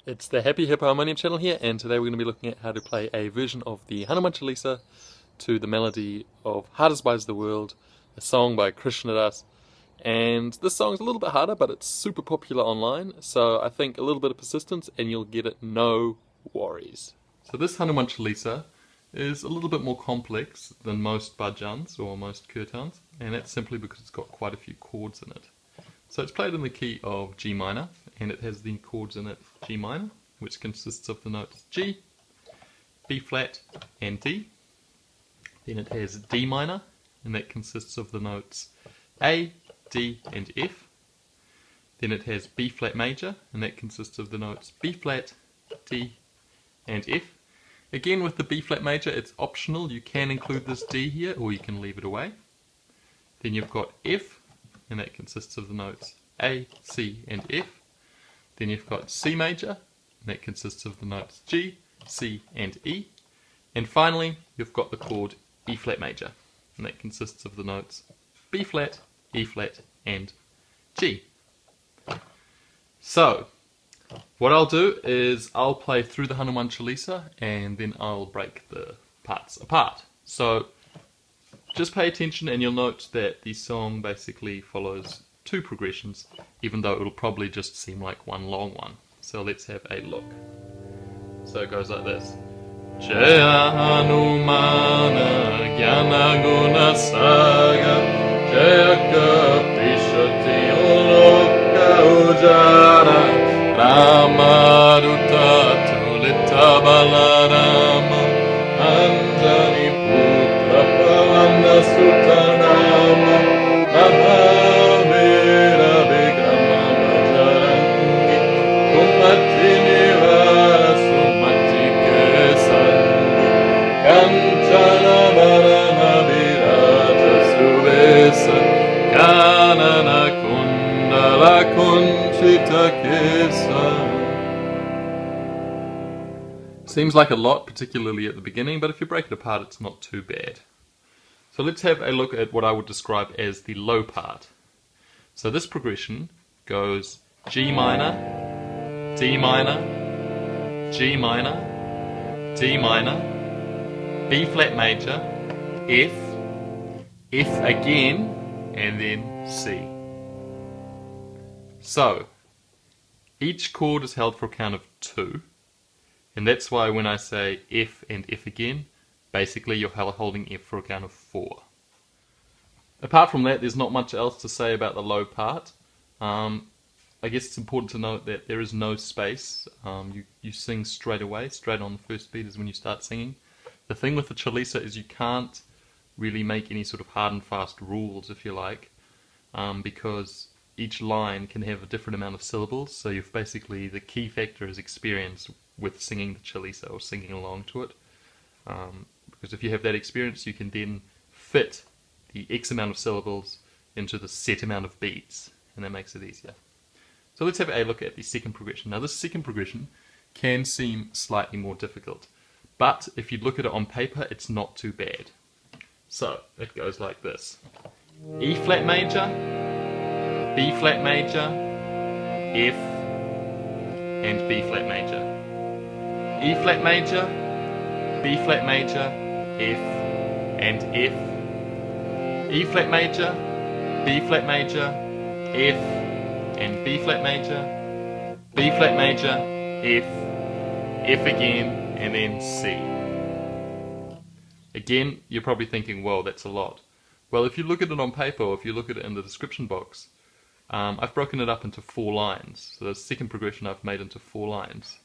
It's the Happy Hippo Harmonium channel here, and today we're going to be looking at how to play a version of the Hanuman Chalisa to the melody of Hardest Buys the World, a song by Krishna. And this song is a little bit harder, but it's super popular online, so I think a little bit of persistence and you'll get it, no worries. So this Hanuman Chalisa is a little bit more complex than most bhajans or most kirtans, and that's simply because it's got quite a few chords in it. So it's played in the key of G minor, and it has the chords in it G minor, which consists of the notes G, B flat and D. Then it has D minor, and that consists of the notes A, D and F. Then it has B flat major, and that consists of the notes B flat, D and F. Again, with the B flat major, it's optional. You can include this D here, or you can leave it away. Then you've got F, and that consists of the notes A, C and F. Then you've got C major, and that consists of the notes G, C and E. And finally, you've got the chord E flat major, and that consists of the notes B flat, E flat and G. So, what I'll do is I'll play through the Hanuman Chalisa and then I'll break the parts apart. So, just pay attention and you'll note that the song basically follows two progressions, even though it'll probably just seem like one long one. So let's have a look. So it goes like this. Jaya Hanumana Gyana Guna Saagar Jaya kapis ujaagar Dhaama atulit Anjani-putra pavan naama Mahavir vikram bajrangi Kumati nivaar sumati kesaa Kanchan varan viraaj subesa Kaanan kundal kunchit kesaa. Seems like a lot, particularly at the beginning, but if you break it apart it's not too bad. So let's have a look at what I would describe as the low part. So this progression goes G minor, D minor, G minor, D minor, B flat major, F, F again, and then C. So, each chord is held for a count of 2, and that's why when I say F and F again, basically you're holding F for a count of 4. Apart from that, there's not much else to say about the low part. I guess it's important to note that there is no space. You sing straight away, straight on the first beat is when you start singing. The thing with the Chalisa is you can't really make any sort of hard and fast rules, if you like, because each line can have a different amount of syllables, so you've basically, the key factor is experience with singing the Chalisa or singing along to it. Because if you have that experience, you can then fit the X amount of syllables into the set amount of beats, and that makes it easier. So let's have a look at the second progression. Now this second progression can seem slightly more difficult, but if you look at it on paper, it's not too bad. So it goes like this. E flat major, B flat major, F, and B flat major. E flat major, B flat major, F, and F. E flat major, B flat major, F, and B flat major, B flat major, F, F again, and then C. Again, you're probably thinking, whoa, that's a lot. Well, if you look at it on paper, or if you look at it in the description box, I've broken it up into 4 lines. So the second progression I've made into 4 lines.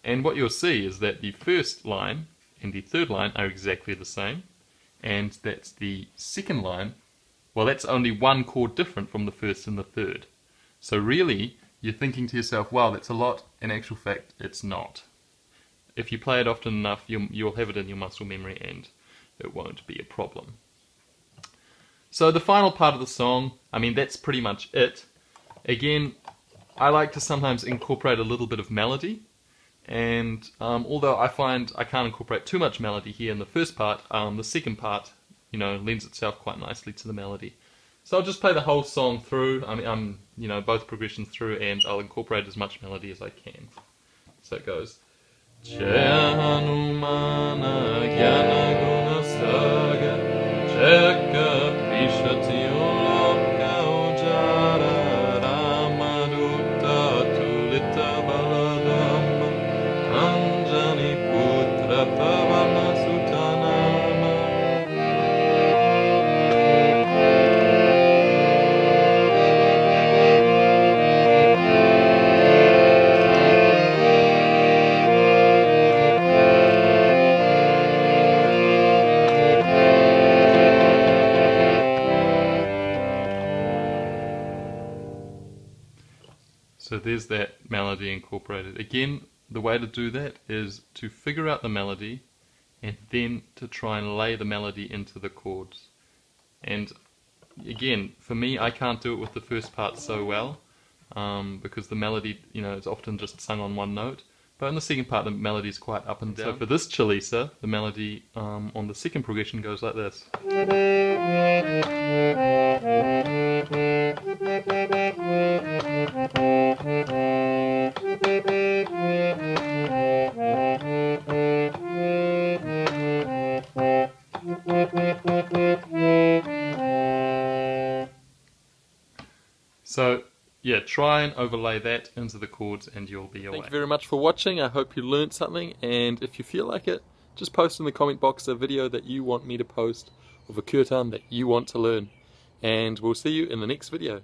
And what you'll see is that the first line and the third line are exactly the same, and that's the second line, well, that's only one chord different from the first and the third. So really, you're thinking to yourself, wow, that's a lot. In actual fact, it's not. If you play it often enough, you'll have it in your muscle memory and it won't be a problem. So the final part of the song, I mean, that's pretty much it. Again, I like to sometimes incorporate a little bit of melody. And although I find I can't incorporate too much melody here in the first part, the second part, lends itself quite nicely to the melody. So I'll just play the whole song through, both progressions through, and I'll incorporate as much melody as I can. So it goes Jaya Hanumana Gyana Guna Saagar Jaya kapis ujaagar dhaama doot atulit dhaama Anjani-putra pavan naama. So there's that melody incorporated. Again, the way to do that is to figure out the melody and then to try and lay the melody into the chords. And again, for me, I can't do it with the first part so well because the melody, you know, is often just sung on one note. But in the second part, the melody is quite up and down. So for this Chalisa, the melody on the second progression goes like this. So yeah, try and overlay that into the chords and you'll be away. Thank you very much for watching. I hope you learned something, and if you feel like it, just post in the comment box a video that you want me to post of a kirtan that you want to learn. And we'll see you in the next video.